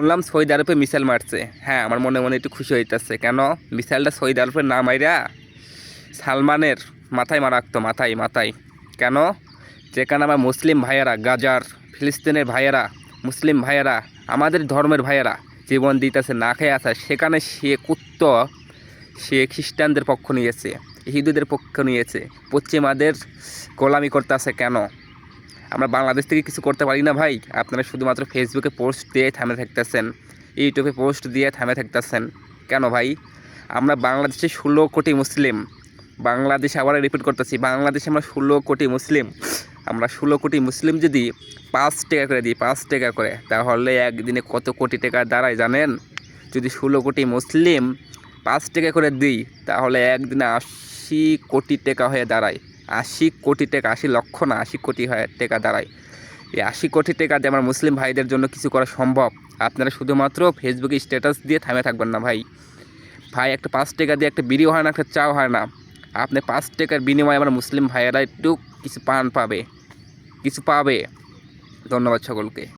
শুনলাম সৌদি আরবে মিসাইল মারছে। হ্যাঁ, আমার মনে মনে একটু খুশি হইতেছে। কেন মিসাইলটা সৌদি আরবের না মাইরা সালমানের মাথায় মারাক্ত, মাথায় মাথায়। কেন? যেখানে আমার মুসলিম ভাইয়েরা, গাজার ফিলিস্তিনের ভাইয়েরা, মুসলিম ভাইয়েরা, আমাদের ধর্মের ভাইয়েরা জীবন দিতেছে, না খেয়ে আসে, সেখানে সে খ্রিস্টানদের পক্ষ নিয়েছে, হিন্দুদের পক্ষ নিয়েছে, পশ্চিমাদের গোলামি করতে আছে। কেন আমরা বাংলাদেশ থেকে কিছু করতে পারি না ভাই? আপনারা শুধুমাত্র ফেসবুকে পোস্ট দিয়ে থামে থাকতেছেন, ইউটিউবে পোস্ট দিয়ে থামে থাকতেছেন। কেন ভাই? আমরা বাংলাদেশে 16 কোটি মুসলিম। বাংলাদেশে আবার রিপিট করতেছি, বাংলাদেশে আমরা 16 কোটি মুসলিম। আমরা 16 কোটি মুসলিম যদি 5 টাকা করে দিই, 5 টাকা করে, তাহলে একদিনে কত কোটি টাকা দাঁড়ায় জানেন? যদি 16 কোটি মুসলিম 5 টাকা করে দিই, তাহলে একদিনে 80 কোটি টাকা হয়ে দাঁড়ায়। 80 কোটি টাকা, 80 লক্ষ না, 80 কোটি হয়ে টাকা দাঁড়ায়। এই 80 কোটি টাকা দিয়ে আমার মুসলিম ভাইদের জন্য কিছু করা সম্ভব। আপনারা শুধুমাত্র ফেসবুকে স্ট্যাটাস দিয়ে থামে থাকবেন না ভাই। ভাই, একটা 5 টাকা দিয়ে একটা বিড়িও হয় না, একটা চাও হয় না। আপনি 5 টাকার বিনিময়ে আমার মুসলিম ভাইয়েরা একটু কিছু পাবে। ধন্যবাদ সকলকে।